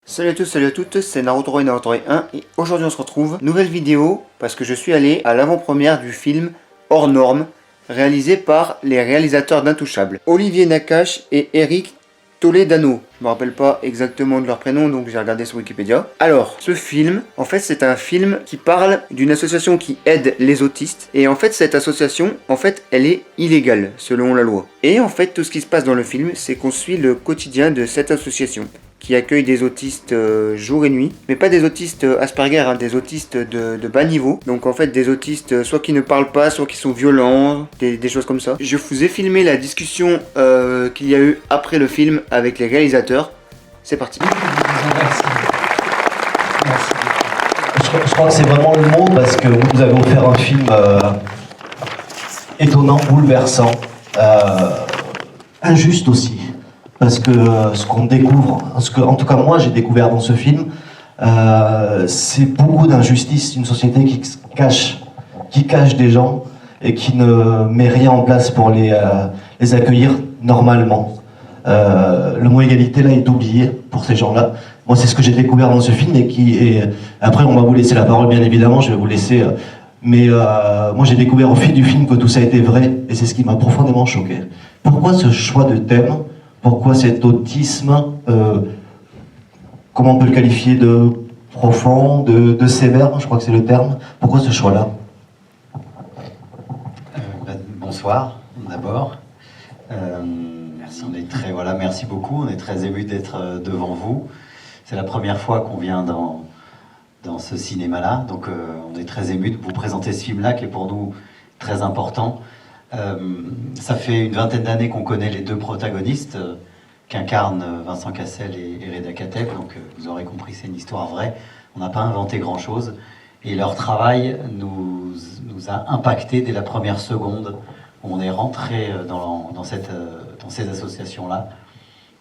Salut à tous, salut à toutes, c'est Naruto et Naruto 1 et aujourd'hui on se retrouve, nouvelle vidéo parce que je suis allé à l'avant-première du film Hors Normes, réalisé par les réalisateurs d'Intouchables, Olivier Nakache et Eric Toledano. Je me rappelle pas exactement de leur prénom donc j'ai regardé sur Wikipédia. Alors, ce film, en fait c'est un film qui parle d'une association qui aide les autistes et en fait cette association, elle est illégale selon la loi. Et en fait tout ce qui se passe dans le film, c'est qu'on suit le quotidien de cette association qui accueille des autistes jour et nuit, mais pas des autistes Asperger, hein, des autistes de bas niveau. Donc en fait des autistes soit qui ne parlent pas, soit qui sont violents, des choses comme ça. Je vous ai filmé la discussion qu'il y a eu après le film avec les réalisateurs. C'est parti. Merci. Je crois que c'est vraiment le mot parce que vous nous avez offert un film étonnant, bouleversant, injuste aussi. Parce que ce qu'on découvre, en tout cas moi j'ai découvert dans ce film, c'est beaucoup d'injustice, une société qui cache des gens et qui ne met rien en place pour les accueillir normalement. Le mot égalité là est oublié pour ces gens-là. Moi c'est ce que j'ai découvert dans ce film et après on va vous laisser la parole bien évidemment, je vais vous laisser. Mais moi j'ai découvert au fil du film que tout ça était vrai et c'est ce qui m'a profondément choqué. Pourquoi ce choix de thème ? Pourquoi cet autisme, comment on peut le qualifier, de profond, de sévère, je crois que c'est le terme. Pourquoi ce choix-là ? Bonsoir, d'abord. Merci. Merci beaucoup, on est très émus d'être devant vous. C'est la première fois qu'on vient dans ce cinéma-là, donc on est très émus de vous présenter ce film-là qui est pour nous très important. Ça fait une vingtaine d'années qu'on connaît les deux protagonistes qu'incarnent Vincent Cassel et Reda Kateb, donc vous aurez compris, c'est une histoire vraie. On n'a pas inventé grand-chose et leur travail nous a impacté dès la première seconde où on est rentré dans ces associations-là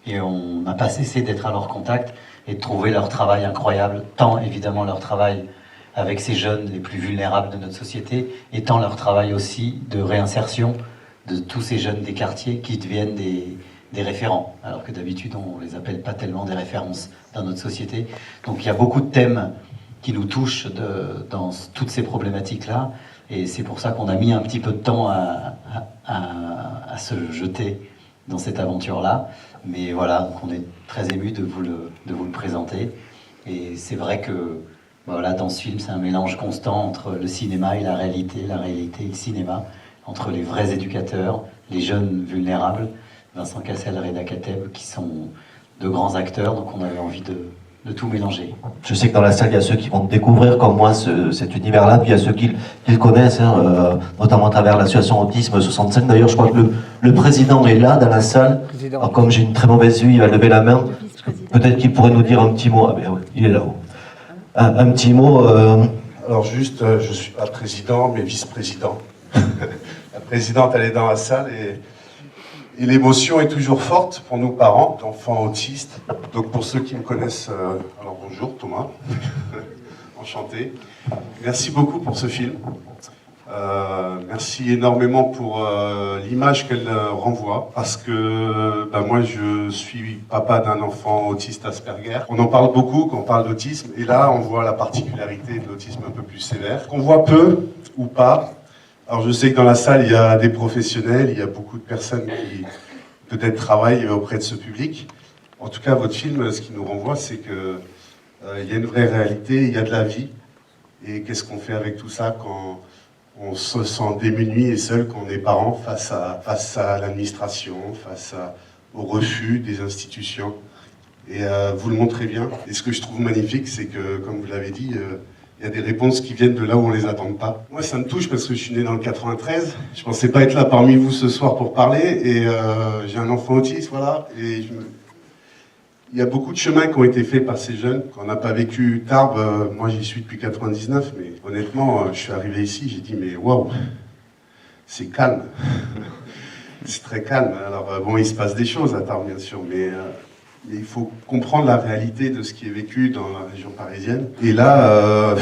et on n'a pas cessé d'être à leur contact et de trouver leur travail incroyable, tant évidemment leur travail avec ces jeunes les plus vulnérables de notre société, étant leur travail aussi de réinsertion de tous ces jeunes des quartiers qui deviennent des référents, alors que d'habitude on les appelle pas tellement des références dans notre société. Donc il y a beaucoup de thèmes qui nous touchent dans toutes ces problématiques-là, et c'est pour ça qu'on a mis un petit peu de temps à se jeter dans cette aventure-là. Mais voilà, donc on est très ému de vous le présenter, et c'est vrai que voilà, dans ce film, c'est un mélange constant entre le cinéma et la réalité et le cinéma, entre les vrais éducateurs, les jeunes vulnérables, Vincent Cassel et Reda Kateb, qui sont de grands acteurs, donc on avait envie de tout mélanger. Je sais que dans la salle, il y a ceux qui vont découvrir comme moi cet univers-là, puis il y a ceux qui le connaissent, notamment à travers l'association Autisme 65. D'ailleurs, je crois que le président est là, dans la salle. Alors, comme j'ai une très mauvaise vue, il va lever la main. Peut-être qu'il pourrait nous dire un petit mot. Ah ben oui, il est là-haut. Un petit mot. Alors juste, je ne suis pas président, mais vice-président. La présidente, elle est dans la salle et l'émotion est toujours forte pour nous parents d'enfants autistes. Donc pour ceux qui me connaissent, alors bonjour Thomas, enchanté. Merci beaucoup pour ce film. Merci énormément pour l'image qu'elle renvoie, parce que moi je suis papa d'un enfant autiste Asperger. On en parle beaucoup quand on parle d'autisme, et là on voit la particularité de l'autisme un peu plus sévère, qu'on voit peu ou pas. Alors je sais que dans la salle il y a des professionnels, il y a beaucoup de personnes qui peut-être travaillent auprès de ce public. En tout cas votre film, ce qui nous renvoie, c'est que il y a une vraie réalité, il y a de la vie, et qu'est-ce qu'on fait avec tout ça quand on se sent démuni et seul quand on est parent face à l'administration, au refus des institutions. Et vous le montrez bien. Et ce que je trouve magnifique, c'est que, comme vous l'avez dit, il y a des réponses qui viennent de là où on les attend pas. Moi, ça me touche parce que je suis né dans le 93. Je pensais pas être là parmi vous ce soir pour parler. Et j'ai un enfant autiste, voilà. Et il y a beaucoup de chemins qui ont été faits par ces jeunes. Quand on n'a pas vécu Tarbes, moi j'y suis depuis 99, mais honnêtement, je suis arrivé ici, j'ai dit mais waouh, c'est calme. C'est très calme. Alors bon, il se passe des choses à Tarbes bien sûr, mais Mais il faut comprendre la réalité de ce qui est vécu dans la région parisienne. Et là,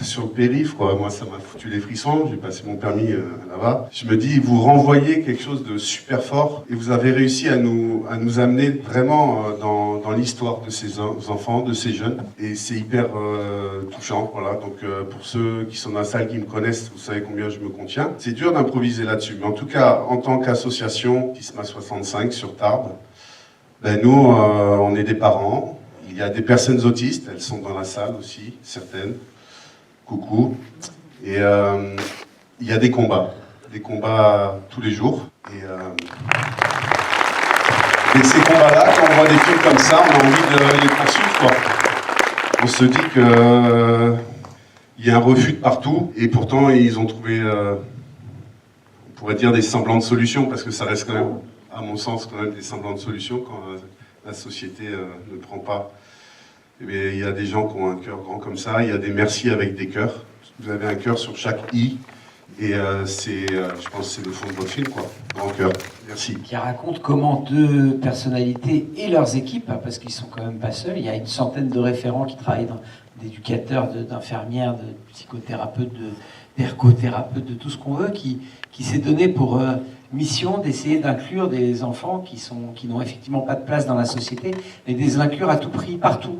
sur le périph', quoi, moi ça m'a foutu les frissons, j'ai passé mon permis là-bas. Je me dis, vous renvoyez quelque chose de super fort et vous avez réussi à nous amener vraiment dans l'histoire de ces enfants, de ces jeunes. Et c'est hyper touchant, voilà. Donc pour ceux qui sont dans la salle, qui me connaissent, vous savez combien je me contiens. C'est dur d'improviser là-dessus, mais en tout cas, en tant qu'association TISMA 65 sur Tarbes, ben nous, on est des parents. Il y a des personnes autistes, elles sont dans la salle aussi, certaines. Coucou. Et il y a des combats tous les jours. Et ces combats-là, quand on voit des films comme ça, on a envie de les poursuivre, quoi. On se dit que il y a un refus de partout, et pourtant ils ont trouvé, on pourrait dire, des semblants de solutions, parce que ça reste quand même, à mon sens, quand même des semblants de solutions quand la société ne prend pas. Eh bien, il y a des gens qui ont un cœur grand comme ça, il y a des merci avec des cœurs. Vous avez un cœur sur chaque i, et je pense que c'est le fond de votre film, quoi. Grand cœur. Merci. Qui raconte comment deux personnalités et leurs équipes, hein, parce qu'ils sont quand même pas seuls, il y a une centaine de référents qui travaillent d'éducateurs, d'infirmières, de psychothérapeutes, d'ergothérapeutes, de tout ce qu'on veut, qui s'est donné pour mission d'essayer d'inclure des enfants qui n'ont effectivement pas de place dans la société, mais de les inclure à tout prix, partout.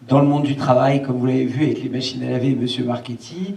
Dans le monde du travail, comme vous l'avez vu avec les machines à laver, Monsieur Marchetti,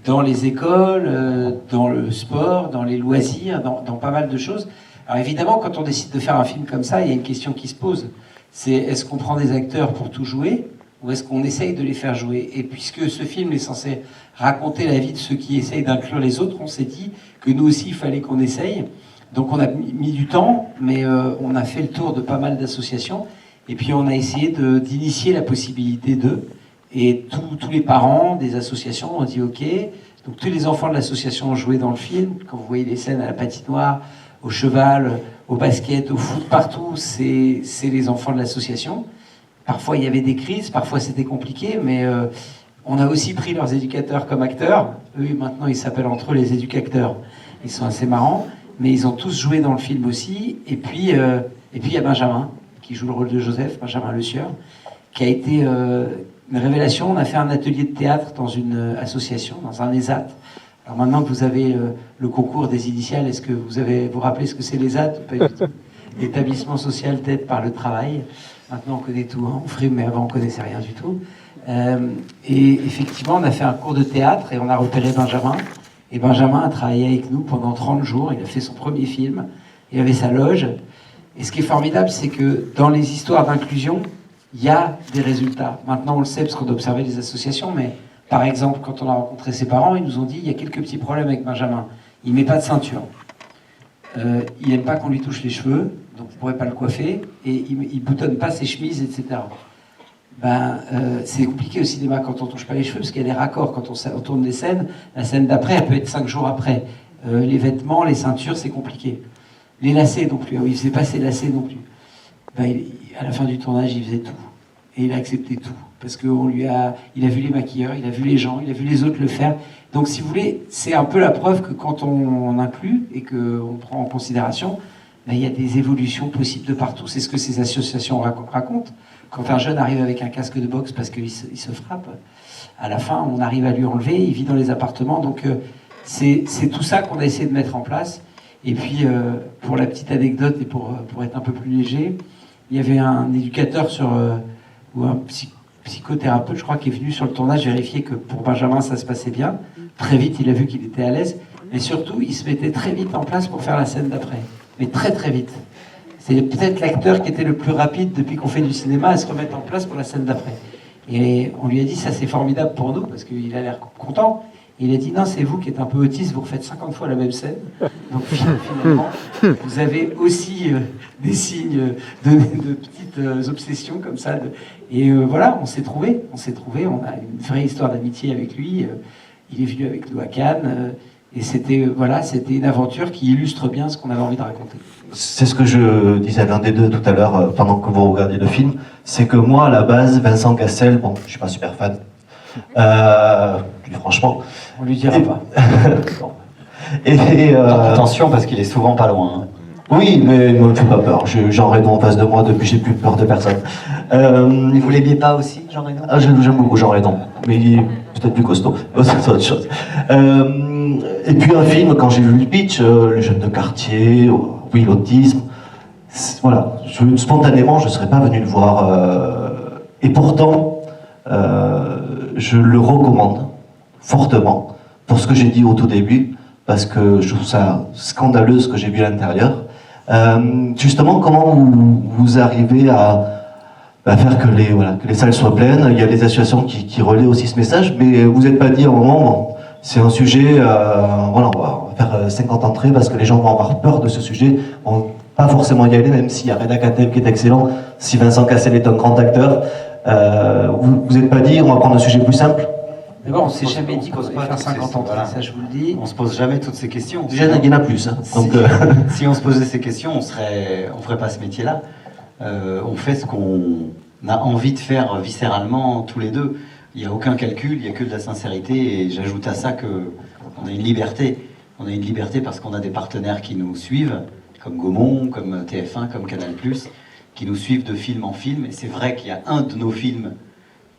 dans les écoles, dans le sport, dans les loisirs, dans pas mal de choses. Alors évidemment, quand on décide de faire un film comme ça, il y a une question qui se pose. C'est est-ce qu'on prend des acteurs pour tout jouer ou est-ce qu'on essaye de les faire jouer? Et puisque ce film est censé raconter la vie de ceux qui essayent d'inclure les autres, on s'est dit que nous aussi, il fallait qu'on essaye. Donc on a mis du temps, mais on a fait le tour de pas mal d'associations. Et puis on a essayé d'initier la possibilité d'eux. Et tous les parents des associations ont dit OK. Donc tous les enfants de l'association ont joué dans le film. Quand vous voyez les scènes à la patinoire, au cheval, au basket, au foot, partout, c'est les enfants de l'association. Parfois il y avait des crises, parfois c'était compliqué, mais on a aussi pris leurs éducateurs comme acteurs. Eux maintenant ils s'appellent entre eux les éducateurs. Ils sont assez marrants, mais ils ont tous joué dans le film aussi. Et puis il y a Benjamin qui joue le rôle de Joseph, Benjamin Le Sieur, qui a été une révélation. On a fait un atelier de théâtre dans une association, dans un ESAT. Alors maintenant que vous avez le concours des initiales, est-ce que vous rappelez ce que c'est l'ESAT? Pas du tout. Établissement social d'aide par le travail. Maintenant on connaît tout, hein. On frime, mais avant on connaissait rien du tout. Et effectivement, on a fait un cours de théâtre et on a repéré Benjamin. Et Benjamin a travaillé avec nous pendant 30 jours. Il a fait son premier film. Il avait sa loge. Et ce qui est formidable, c'est que dans les histoires d'inclusion, il y a des résultats. Maintenant, on le sait parce qu'on a observé les associations, mais par exemple, quand on a rencontré ses parents, ils nous ont dit il y a quelques petits problèmes avec Benjamin. Il met pas de ceinture. Il n'aime pas qu'on lui touche les cheveux, donc vous ne pourrez pas le coiffer, et il boutonne pas ses chemises, etc. C'est compliqué au cinéma quand on touche pas les cheveux, parce qu'il y a des raccords. Quand on tourne des scènes, la scène d'après, elle peut être 5 jours après. Les vêtements, les ceintures, c'est compliqué. Les lacets non plus. Il faisait pas ses lacets non plus. À la fin du tournage, il faisait tout. Et il a accepté tout. Parce qu'il a vu les maquilleurs, il a vu les gens, il a vu les autres le faire. Donc, si vous voulez, c'est un peu la preuve que quand on inclut et qu'on prend en considération, il y a des évolutions possibles de partout. C'est ce que ces associations racontent. Quand un jeune arrive avec un casque de boxe parce qu'il se frappe, à la fin, on arrive à lui enlever, il vit dans les appartements. Donc, c'est tout ça qu'on a essayé de mettre en place. Et puis, pour la petite anecdote et pour être un peu plus léger, il y avait un éducateur ou un psychothérapeute, je crois, qui est venu sur le tournage vérifier que pour Benjamin, ça se passait bien. Très vite, il a vu qu'il était à l'aise. Mais surtout, il se mettait très vite en place pour faire la scène d'après. Mais très, très vite. C'est peut-être l'acteur qui était le plus rapide depuis qu'on fait du cinéma à se remettre en place pour la scène d'après. Et on lui a dit, ça c'est formidable pour nous, parce qu'il a l'air content. Il a dit non, c'est vous qui êtes un peu autiste, vous refaites 50 fois la même scène. Donc finalement, vous avez aussi des signes de petites obsessions comme ça. Et voilà, on s'est trouvé. On a une vraie histoire d'amitié avec lui. Il est venu avec nous à Cannes. Et c'était une aventure qui illustre bien ce qu'on avait envie de raconter. C'est ce que je disais à l'un des deux tout à l'heure, pendant que vous regardiez le film. C'est que moi, à la base, Vincent Cassel, bon, je suis pas super fan. Franchement. On lui dira pas. Attention parce qu'il est souvent pas loin. Oui, mais ne me fais pas peur. Jean Reno en face de moi, depuis j'ai plus peur de personne. Et vous l'aimiez pas aussi, Jean Reno? Ah, j'aime beaucoup Jean Reno, mais il est peut-être plus costaud. C'est autre chose. Et puis un film, quand j'ai vu le pitch, les jeunes de quartier, oui, l'autisme, voilà, spontanément, je ne serais pas venu le voir. Et pourtant, je le recommande fortement pour ce que j'ai dit au tout début, parce que je trouve ça scandaleux ce que j'ai vu à l'intérieur. Justement, comment vous arrivez à faire que les salles soient pleines? Il y a des associations qui relaient aussi ce message, mais vous n'êtes pas dit à un moment, bon, c'est un sujet, voilà, on va faire 50 entrées parce que les gens vont avoir peur de ce sujet, vont pas forcément y aller, même s'il y a Reda Kateb qui est excellent, si Vincent Cassel est un grand acteur. Vous n'êtes pas dit, on va prendre un sujet plus simple? D'abord, on ne s'est jamais dit qu'on allait faire 50 entrées, voilà. ça je vous le dis. On se pose jamais toutes ces questions. Déjà, il y en a plus. Hein. Donc, Si on se posait ces questions, on ferait pas ce métier-là. On fait ce qu'on a envie de faire viscéralement tous les deux. Il n'y a aucun calcul, il n'y a que de la sincérité. Et j'ajoute à ça qu'on a une liberté. On a une liberté parce qu'on a des partenaires qui nous suivent, comme Gaumont, comme TF1, comme Canal+, qui nous suivent de film en film. Et c'est vrai qu'il y a un de nos films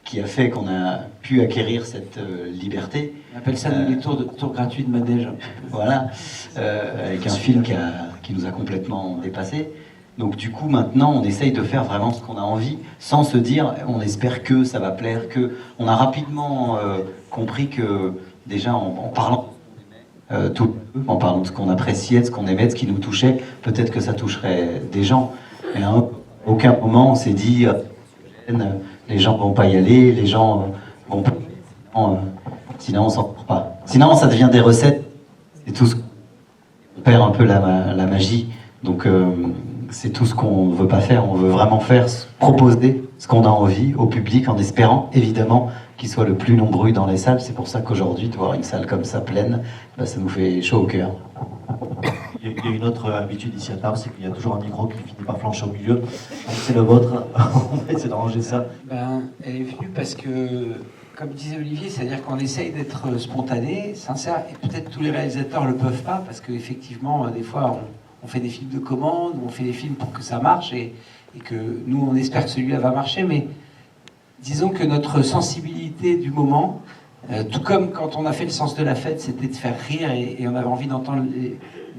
qui a fait qu'on a pu acquérir cette liberté. On appelle ça les tours gratuits de manège. Voilà, avec un film qui nous a complètement dépassé. Donc du coup, maintenant, on essaye de faire vraiment ce qu'on a envie, sans se dire, on espère que ça va plaire, que... On a rapidement compris que, déjà, en parlant en parlant de ce qu'on appréciait, de ce qu'on aimait, de ce qui nous touchait, peut-être que ça toucherait des gens. Mais à aucun moment, on s'est dit... les gens vont pas y aller, les gens vont pas... Sinon on s'en sort pas. Sinon, ça devient des recettes, et tout on perd un peu la magie. Donc, c'est tout ce qu'on ne veut pas faire. On veut vraiment proposer ce qu'on a envie au public, en espérant, évidemment, qu'il soit le plus nombreux dans les salles. C'est pour ça qu'aujourd'hui, de voir une salle comme ça pleine, bah, ça nous fait chaud au cœur. Il y a une autre habitude ici à table, c'est qu'il y a toujours un micro qui finit par flancher au milieu. Donc c'est le vôtre. On va essayer d'arranger ça. Elle est venue parce que, comme disait Olivier, c'est-à-dire qu'on essaye d'être spontané, sincère, et peut-être tous les réalisateurs le peuvent pas, parce qu'effectivement, des fois, on fait des films de commande, on fait des films pour que ça marche, et que nous, on espère que celui-là va marcher, mais disons que notre sensibilité du moment, tout comme quand on a fait Le Sens de la Fête, c'était de faire rire, et on avait envie d'entendre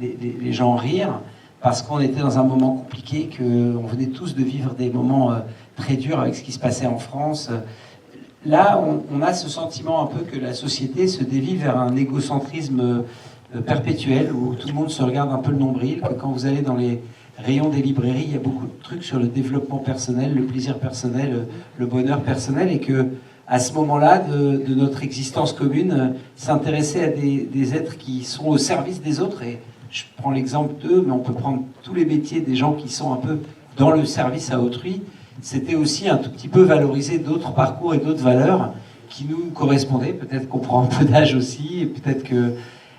les gens rire, parce qu'on était dans un moment compliqué, qu'on venait tous de vivre des moments très durs avec ce qui se passait en France. Là, on a ce sentiment un peu que la société se dévie vers un égocentrisme perpétuel, où tout le monde se regarde un peu le nombril, que quand vous allez dans les rayons des librairies, il y a beaucoup de trucs sur le développement personnel, le plaisir personnel, le bonheur personnel, et que à ce moment-là de notre existence commune, s'intéresser à des êtres qui sont au service des autres, et je prends l'exemple d'eux, mais on peut prendre tous les métiers des gens qui sont un peu dans le service à autrui, c'était aussi un tout petit peu valoriser d'autres parcours et d'autres valeurs qui nous correspondaient. Peut-être qu'on prend un peu d'âge aussi, et peut-être que...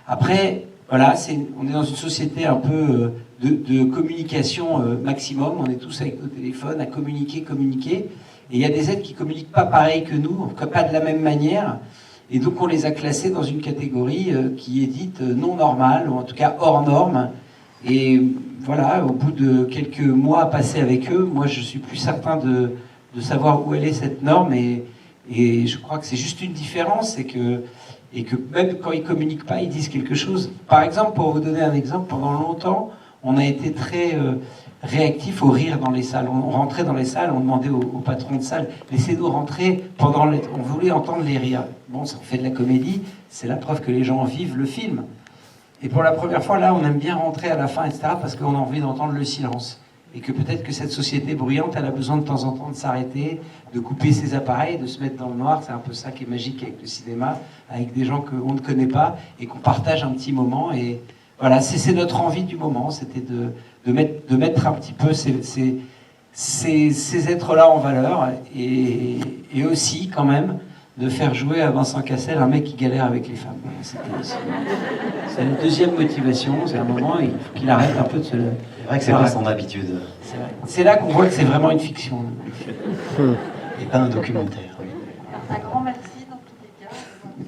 Après, voilà, on est dans une société un peu de communication maximum, on est tous avec nos téléphones à communiquer, et il y a des êtres qui communiquent pas pareil que nous, pas de la même manière, et donc on les a classés dans une catégorie qui est dite non normale, ou en tout cas hors norme. Et voilà, au bout de quelques mois passés avec eux, moi je suis plus certain de savoir où elle est cette norme, et je crois que c'est juste une différence, et que même quand ils communiquent pas, ils disent quelque chose. Par exemple, pour vous donner un exemple, pendant longtemps, on a été très réactif au rire dans les salles. On rentrait dans les salles, on demandait au patron de salle, laissez-nous rentrer on voulait entendre les rires. Bon, ça fait de la comédie, c'est la preuve que les gens vivent le film. Et pour la première fois, là, on aime bien rentrer à la fin, etc., parce qu'on a envie d'entendre le silence. Et que peut-être que cette société bruyante, elle a besoin de temps en temps de s'arrêter, de couper ses appareils, de se mettre dans le noir. C'est un peu ça qui est magique avec le cinéma, avec des gens qu'on ne connaît pas, et qu'on partage un petit moment. Et voilà, c'est notre envie du moment, c'était de mettre un petit peu ces êtres-là en valeur, et aussi, quand même, de faire jouer à Vincent Cassel un mec qui galère avec les femmes. C'est une deuxième motivation, c'est un moment, il faut qu'il arrête un peu de se... C'est vrai que c'est pas son habitude. C'est là qu'on voit que c'est vraiment une fiction. Et pas un documentaire. Un grand merci dans tous les cas.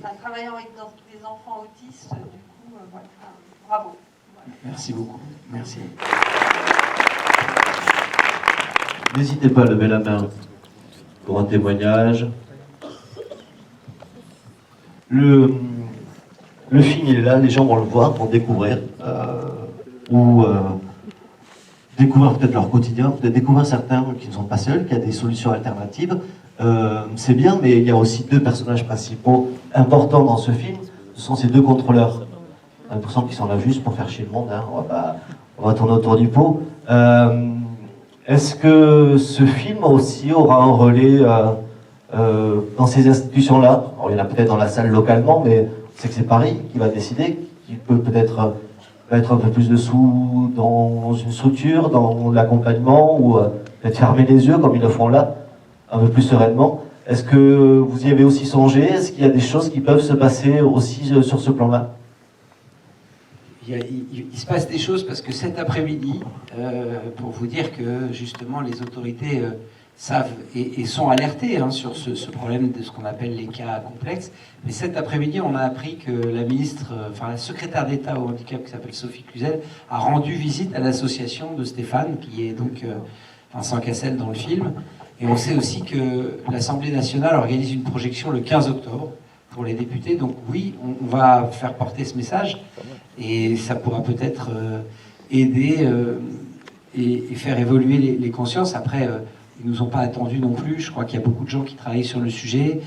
Enfin, travaillant avec des enfants autistes, du coup, voilà. Bravo. Voilà. Merci beaucoup. Merci. N'hésitez pas à lever la main pour un témoignage. Le film, il est là, les gens vont le voir, vont découvrir, découvrir peut-être leur quotidien, peut-être découvrir certains qui ne sont pas seuls, qu'il y a des solutions alternatives. C'est bien, mais il y a aussi deux personnages principaux importants dans ce film. Ce sont ces deux contrôleurs. On a l'impression qu'ils sont là juste pour faire chier le monde, hein. On va tourner autour du pot. Est-ce que ce film aussi aura un relais dans ces institutions-là? Alors, il y en a peut-être dans la salle localement, mais c'est que c'est Paris qui va décider, qui peut peut-être mettre un peu plus de sous dans une structure, dans l'accompagnement, ou peut-être fermer les yeux comme ils le font là, un peu plus sereinement. Est-ce que vous y avez aussi songé? Est-ce qu'il y a des choses qui peuvent se passer aussi sur ce plan-là? Il se passe des choses parce que cet après-midi, pour vous dire que justement les autorités savent et sont alertées sur ce problème de ce qu'on appelle les cas complexes, mais cet après-midi on a appris que la secrétaire d'État au handicap qui s'appelle Sophie Cluzel a rendu visite à l'association de Stéphane, qui est donc Vincent Cassel dans le film, et on sait aussi que l'Assemblée nationale organise une projection le 15 octobre pour les députés, donc oui, on va faire porter ce message, et ça pourra peut-être aider et faire évoluer les consciences. Après, ils ne nous ont pas attendus non plus, je crois qu'il y a beaucoup de gens qui travaillent sur le sujet.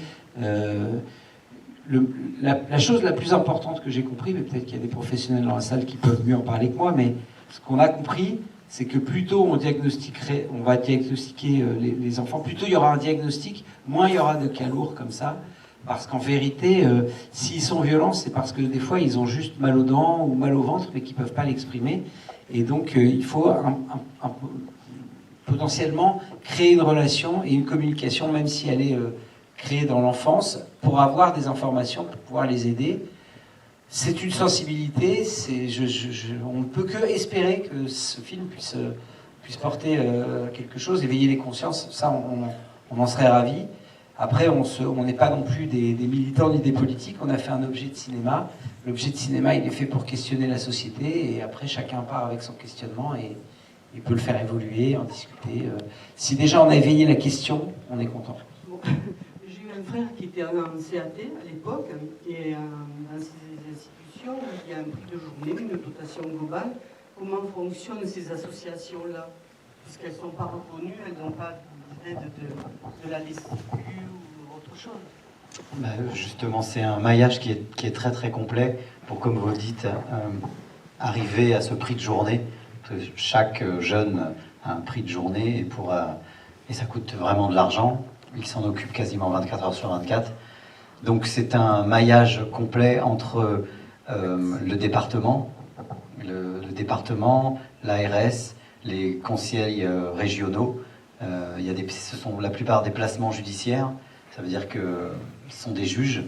La chose la plus importante que j'ai compris, mais peut-être qu'il y a des professionnels dans la salle qui peuvent mieux en parler que moi, mais ce qu'on a compris, c'est que plus tôt on va diagnostiquer les enfants, plus tôt il y aura un diagnostic, moins il y aura de cas lourds comme ça. Parce qu'en vérité, s'ils sont violents, c'est parce que des fois, ils ont juste mal aux dents ou mal au ventre, mais qu'ils ne peuvent pas l'exprimer. Et donc, il faut potentiellement créer une relation et une communication, même si elle est créée dans l'enfance, pour avoir des informations, pour pouvoir les aider. C'est une sensibilité. On ne peut que espérer que ce film puisse porter quelque chose, éveiller les consciences. Ça, on en serait ravis. Après, on n'est pas non plus des militants ni des politiques, on a fait un objet de cinéma. L'objet de cinéma, il est fait pour questionner la société, et après, chacun part avec son questionnement et peut le faire évoluer, en discuter. Si déjà on a éveillé la question, on est content. Bon. J'ai eu un frère qui était en CAT à l'époque, qui est dans ces institutions, il y a un prix de journée, une dotation globale. Comment fonctionnent ces associations-là? Puisqu'elles ne sont pas reconnues, elles n'ont pas d'aide de la Sécu ou autre chose. Justement, c'est un maillage qui est très très complet pour, comme vous le dites, arriver à ce prix de journée. Chaque jeune a un prix de journée et ça coûte vraiment de l'argent. Il s'en occupe quasiment 24 heures sur 24. Donc c'est un maillage complet entre le département, l'ARS, les conseils régionaux. Ce sont la plupart des placements judiciaires. Ça veut dire que ce sont des juges.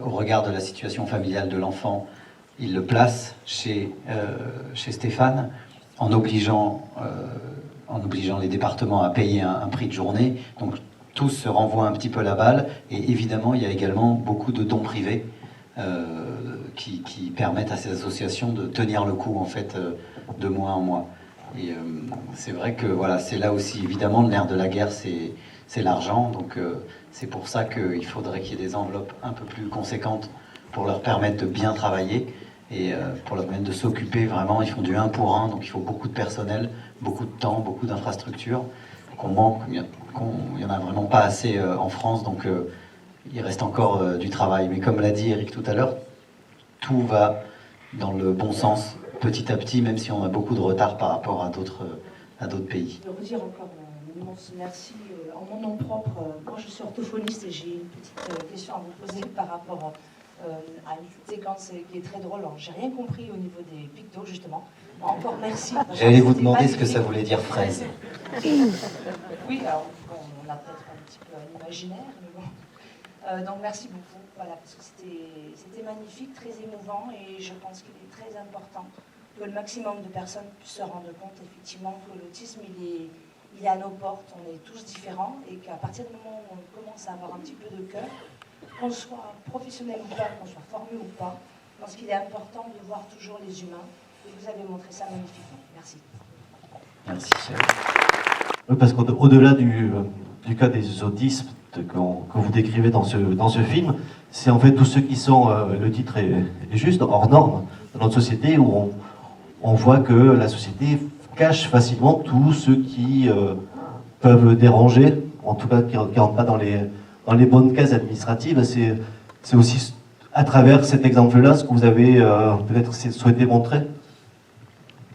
Au regard de la situation familiale de l'enfant, ils le placent chez Stéphane en obligeant les départements à payer un prix de journée. Donc tous se renvoient un petit peu la balle. Et évidemment, il y a également beaucoup de dons privés qui permettent à ces associations de tenir le coup en fait de mois en mois. Et c'est vrai que voilà, c'est là aussi évidemment le nerf de la guerre, c'est l'argent. Donc c'est pour ça qu'il faudrait qu'il y ait des enveloppes un peu plus conséquentes pour leur permettre de bien travailler et pour leur permettre de s'occuper vraiment. Ils font du 1 pour 1, donc il faut beaucoup de personnel, beaucoup de temps, beaucoup d'infrastructures qu'on manque. Il n'y en a vraiment pas assez en France, donc il reste encore du travail. Mais comme l'a dit Eric tout à l'heure, tout va dans le bon sens petit à petit, même si on a beaucoup de retard par rapport à d'autres pays. Je veux redire encore un immense merci en mon nom propre. Moi, je suis orthophoniste et j'ai une petite question à vous poser par rapport à une séquence qui est très drôle. J'ai rien compris au niveau des pictos, justement. Encore merci. J'allais vous demander ce que ça voulait dire fraise. Oui, alors on a peut-être un petit peu un imaginaire, mais bon. Donc merci beaucoup, voilà, parce que c'était magnifique, très émouvant, et je pense qu'il est très important que le maximum de personnes puissent se rendre compte effectivement que l'autisme il est à nos portes, on est tous différents, et qu'à partir du moment où on commence à avoir un petit peu de cœur, qu'on soit professionnel ou pas, qu'on soit formé ou pas, je pense qu'il est important de voir toujours les humains, et vous avez montré ça magnifiquement. Merci. Merci. Oui, parce qu'au-delà du cas des autistes que vous décrivez dans ce film, c'est en fait tous ceux qui sont, le titre est juste, hors normes dans notre société, où on voit que la société cache facilement tous ceux qui peuvent déranger, en tout cas qui ne rentrent pas dans les bonnes cases administratives. C'est aussi à travers cet exemple-là ce que vous avez peut-être souhaité montrer.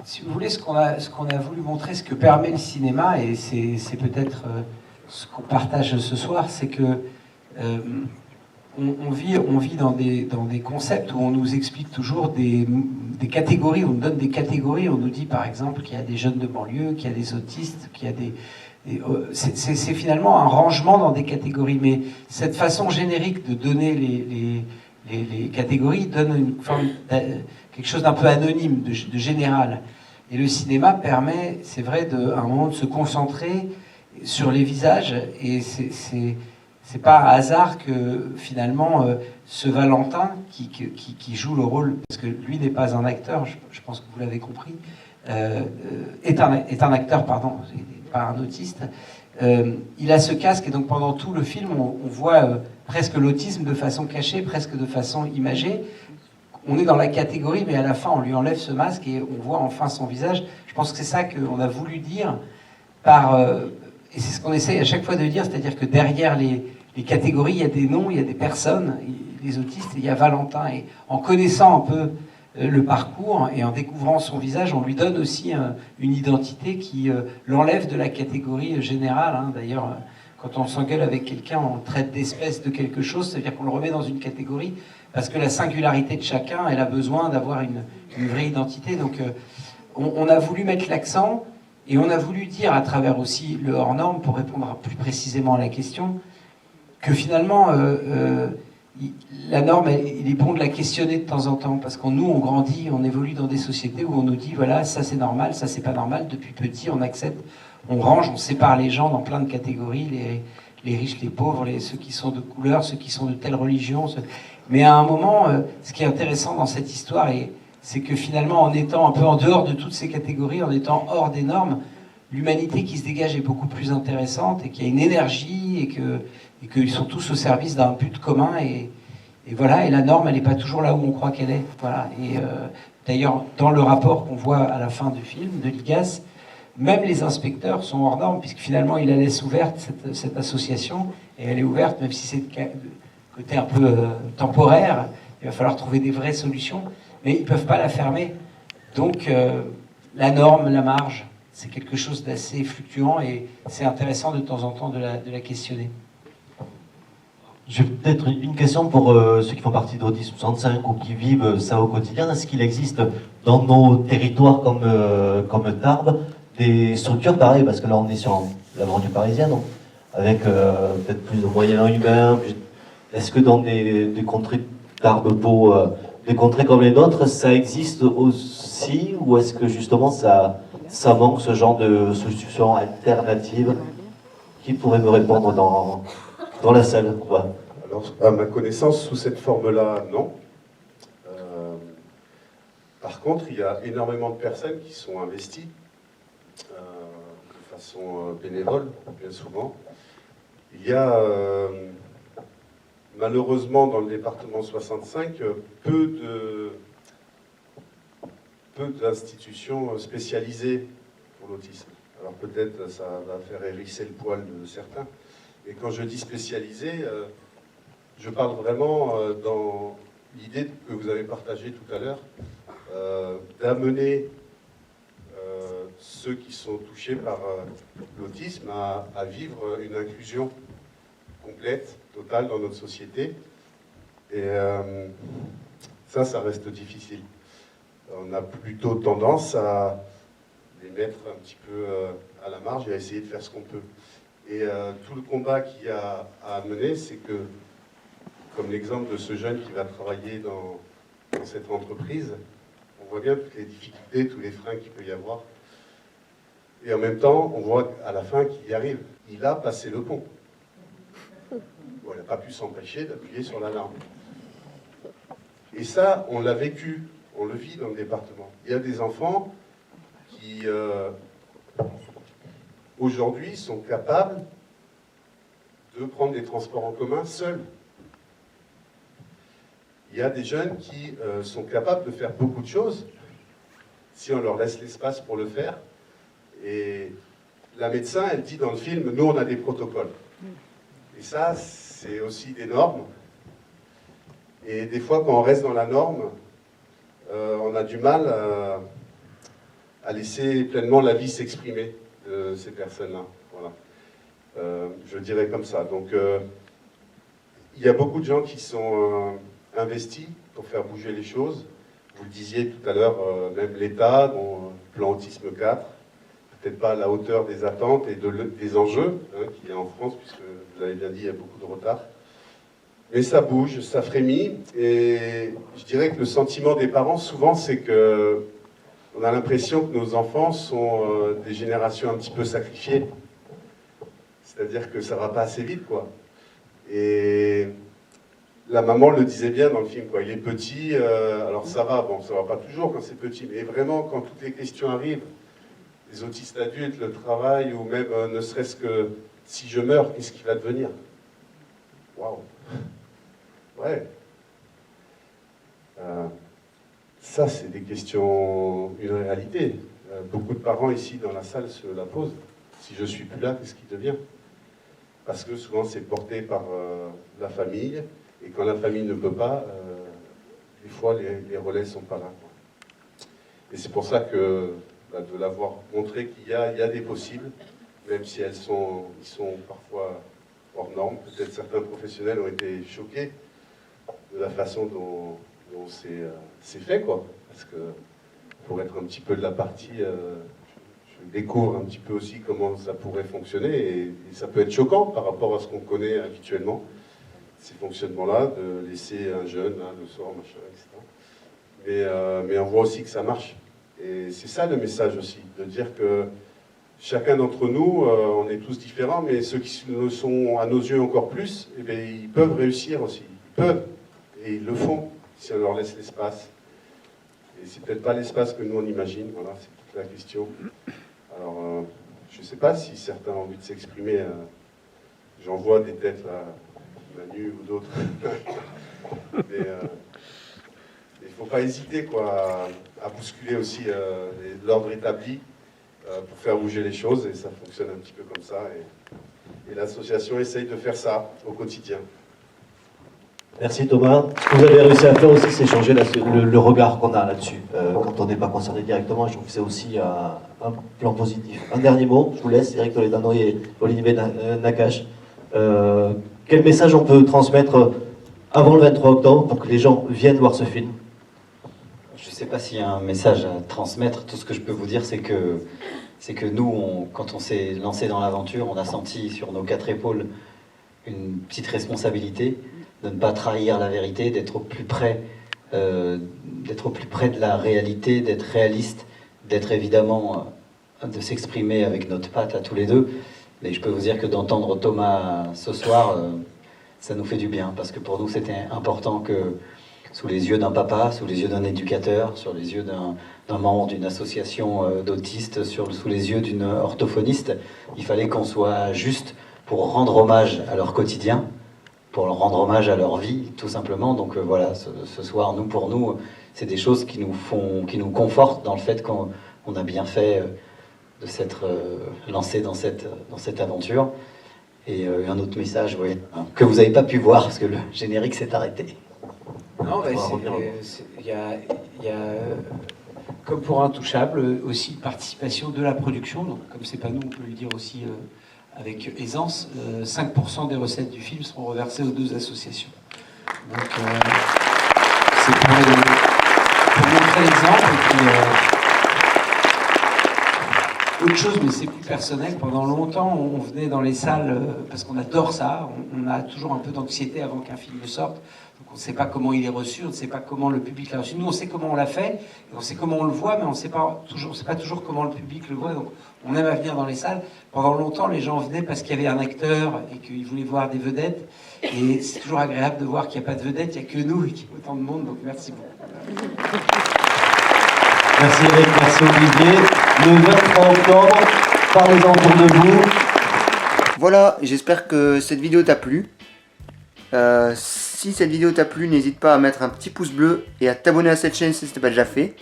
Si vous voulez, ce qu'on a voulu montrer, ce que permet le cinéma, et c'est peut-être ce qu'on partage ce soir, c'est que on vit dans des concepts où on nous explique toujours des catégories, on nous donne des catégories, on nous dit par exemple qu'il y a des jeunes de banlieue, qu'il y a des autistes, qu'il y a c'est finalement un rangement dans des catégories, mais cette façon générique de donner les catégories donne une forme, quelque chose d'un peu anonyme, de général. Et le cinéma permet, c'est vrai, à un moment de se concentrer sur les visages, et c'est pas un hasard que finalement ce Valentin qui joue le rôle, parce que lui n'est pas un acteur, je pense que vous l'avez compris, est un acteur, pardon, pas un autiste. Il a ce casque, et donc pendant tout le film, on voit presque l'autisme de façon cachée, presque de façon imagée. On est dans la catégorie, mais à la fin, on lui enlève ce masque et on voit enfin son visage. Je pense que c'est ça qu'on a voulu dire et c'est ce qu'on essaye à chaque fois de dire, c'est-à-dire que derrière les catégories, il y a des noms, il y a des personnes, les autistes, et il y a Valentin. Et en connaissant un peu le parcours et en découvrant son visage, on lui donne aussi une identité qui l'enlève de la catégorie générale. Hein. D'ailleurs, quand on s'engueule avec quelqu'un, on le traite d'espèce de quelque chose, c'est-à-dire qu'on le remet dans une catégorie, parce que la singularité de chacun, elle a besoin d'avoir une vraie identité. Donc on a voulu mettre l'accent, et on a voulu dire à travers aussi le hors-norme, pour répondre plus précisément à la question, que finalement, la norme, il est bon de la questionner de temps en temps, parce que nous, on grandit, on évolue dans des sociétés où on nous dit, voilà, ça c'est normal, ça c'est pas normal, depuis petit, on accepte, on range, on sépare les gens dans plein de catégories, les riches, les pauvres, ceux qui sont de couleur, ceux qui sont de telle religion. Mais à un moment, ce qui est intéressant dans cette histoire, c'est que finalement, en étant un peu en dehors de toutes ces catégories, en étant hors des normes, l'humanité qui se dégage est beaucoup plus intéressante, et qu'il y a une énergie, et qu'ils sont tous au service d'un but commun, et voilà, et la norme, elle n'est pas toujours là où on croit qu'elle est. Voilà. Et d'ailleurs, dans le rapport qu'on voit à la fin du film, de l'IGAS, même les inspecteurs sont hors normes, puisque finalement, il la laisse ouverte, cette association, et elle est ouverte, même si c'est de côté un peu temporaire, il va falloir trouver des vraies solutions, mais ils ne peuvent pas la fermer. Donc, la norme, la marge, c'est quelque chose d'assez fluctuant, et c'est intéressant de temps en temps de la questionner. J'ai peut-être une question pour ceux qui font partie d'Autisme 65 ou qui vivent ça au quotidien. Est-ce qu'il existe dans nos territoires comme Tarbes des structures pareilles? Parce que là, on est sur la banlieue parisienne, donc, avec peut-être plus de moyens humains. Est-ce que dans des contrées Tarbes, Pau, des contrées comme les nôtres, ça existe aussi? Ou est-ce que justement ça manque ce genre de solutions alternatives? Qui pourrait me répondre dans la salle, quoi? Alors, à ma connaissance, sous cette forme-là, non. Par contre, il y a énormément de personnes qui sont investies de façon bénévole, bien souvent. Il y a malheureusement dans le département 65 peu d'institutions spécialisées pour l'autisme. Alors peut-être ça va faire hérisser le poil de certains. Et quand je dis spécialisé, je parle vraiment dans l'idée que vous avez partagée tout à l'heure, d'amener ceux qui sont touchés par l'autisme à vivre une inclusion complète, totale dans notre société. Et ça reste difficile. On a plutôt tendance à les mettre un petit peu à la marge et à essayer de faire ce qu'on peut. Et tout le combat qu'il y a à mener, c'est que, comme l'exemple de ce jeune qui va travailler dans cette entreprise, on voit bien toutes les difficultés, tous les freins qu'il peut y avoir. Et en même temps, on voit à la fin qu'il y arrive. Il a passé le pont. Bon, il n'a pas pu s'empêcher d'appuyer sur l'alarme. Et ça, on l'a vécu, on le vit dans le département. Il y a des enfants qui... aujourd'hui sont capables de prendre des transports en commun seuls. Il y a des jeunes qui sont capables de faire beaucoup de choses si on leur laisse l'espace pour le faire. Et la médecin, elle dit dans le film, nous on a des protocoles. Et ça, c'est aussi des normes. Et des fois, quand on reste dans la norme, on a du mal à laisser pleinement la vie s'exprimer de ces personnes-là. Voilà. Je dirais comme ça. Donc, il y a beaucoup de gens qui sont investis pour faire bouger les choses. Vous le disiez tout à l'heure, même l'État, dont plan Autisme 4, peut-être pas à la hauteur des attentes et des enjeux qu'il y a en France, puisque vous l'avez bien dit, il y a beaucoup de retard. Mais ça bouge, ça frémit, et je dirais que le sentiment des parents, souvent, c'est que on a l'impression que nos enfants sont des générations un petit peu sacrifiées. C'est-à-dire que ça va pas assez vite, quoi. Et la maman le disait bien dans le film, quoi. Il est petit, alors ça va, bon, ça va pas toujours quand c'est petit, mais vraiment, quand toutes les questions arrivent, les autistes adultes, le travail, ou même ne serait-ce que si je meurs, qu'est-ce qui va devenir? Waouh! Ouais. Ça, c'est des questions, une réalité. Beaucoup de parents ici dans la salle se la posent. Si je suis plus là, qu'est-ce qui devient? Parce que souvent, c'est porté par la famille, et quand la famille ne peut pas, des fois, les relais ne sont pas là, quoi. Et c'est pour ça que de l'avoir montré qu'il y a des possibles, même si ils sont parfois hors normes. Peut-être certains professionnels ont été choqués de la façon dont c'est fait, quoi. Parce que pour être un petit peu de la partie, je découvre un petit peu aussi comment ça pourrait fonctionner, et ça peut être choquant par rapport à ce qu'on connaît habituellement, ces fonctionnements-là, de laisser un jeune, là, le soir, machin, etc. Mais on voit aussi que ça marche. Et c'est ça le message aussi, de dire que chacun d'entre nous, on est tous différents, mais ceux qui le sont à nos yeux encore plus, eh bien, ils peuvent réussir aussi. Ils peuvent, et ils le font, si on leur laisse l'espace. Et c'est peut-être pas l'espace que nous on imagine, voilà, c'est toute la question. Alors, je ne sais pas si certains ont envie de s'exprimer. J'en vois des têtes là, Manu ou d'autres. Mais il ne faut pas hésiter, quoi, à bousculer aussi l'ordre établi pour faire bouger les choses, et ça fonctionne un petit peu comme ça. Et l'association essaye de faire ça au quotidien. Merci Thomas. Ce que vous avez réussi à faire aussi, c'est changer le regard qu'on a là-dessus. Quand on n'est pas concerné directement, je trouve que c'est aussi un plan positif. Un dernier mot, je vous laisse, Eric Toledano et Olivier Nakache. Quel message on peut transmettre avant le 23 octobre pour que les gens viennent voir ce film? Je ne sais pas s'il y a un message à transmettre. Tout ce que je peux vous dire, c'est que nous, quand on s'est lancé dans l'aventure, on a senti sur nos 4 épaules une petite responsabilité de ne pas trahir la vérité, d'être au plus près de la réalité, d'être réaliste, d'être évidemment, de s'exprimer avec notre patte à tous les deux. Mais je peux vous dire que d'entendre Thomas ce soir, ça nous fait du bien, parce que pour nous c'était important que, sous les yeux d'un papa, sous les yeux d'un éducateur, sur les yeux d'un membre d'une association d'autistes, sous les yeux d'une orthophoniste, il fallait qu'on soit juste pour rendre hommage à leur quotidien, pour leur rendre hommage à leur vie, tout simplement. Donc voilà, ce soir, pour nous, c'est des choses qui nous confortent dans le fait qu'on a bien fait de s'être lancé dans cette aventure. Et un autre message, oui, que vous n'avez pas pu voir, parce que le générique s'est arrêté. Non, il y a, comme pour Intouchable, aussi une participation de la production. Donc, comme c'est pas nous, on peut le dire aussi avec aisance. 5% des recettes du film seront reversées aux 2 associations. Donc, c'est pour montrer l'exemple. Et puis, autre chose, mais c'est plus personnel. Pendant longtemps, on venait dans les salles parce qu'on adore ça. On a toujours un peu d'anxiété avant qu'un film sorte. Donc on ne sait pas comment il est reçu, on ne sait pas comment le public l'a reçu. Nous, on sait comment on l'a fait, et on sait comment on le voit, mais on ne sait pas toujours comment le public le voit. Donc on aime à venir dans les salles. Pendant longtemps, les gens venaient parce qu'il y avait un acteur et qu'ils voulaient voir des vedettes. Et c'est toujours agréable de voir qu'il n'y a pas de vedettes, il n'y a que nous et qu'il y a autant de monde. Donc merci beaucoup. Merci Eric, merci Olivier. Le 23 octobre, Parlez-en autour de vous. Voilà, j'espère que cette vidéo t'a plu. Si cette vidéo t'a plu, n'hésite pas à mettre un petit pouce bleu et à t'abonner à cette chaîne si ce n'est pas déjà fait.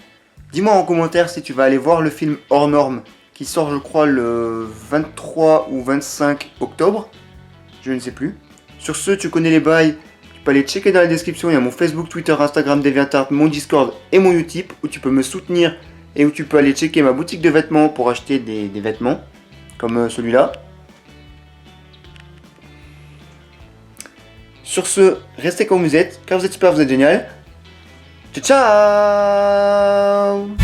Dis-moi en commentaire si tu vas aller voir le film Hors Normes qui sort je crois le 23 ou 25 octobre. Je ne sais plus. Sur ce, tu connais les bails. Tu peux aller checker dans la description, il y a mon Facebook, Twitter, Instagram, DeviantArt, mon Discord et mon Utip où tu peux me soutenir et où tu peux aller checker ma boutique de vêtements pour acheter des vêtements comme celui-là. Sur ce, restez comme vous êtes, car vous êtes super, vous êtes génial. Ciao ciao.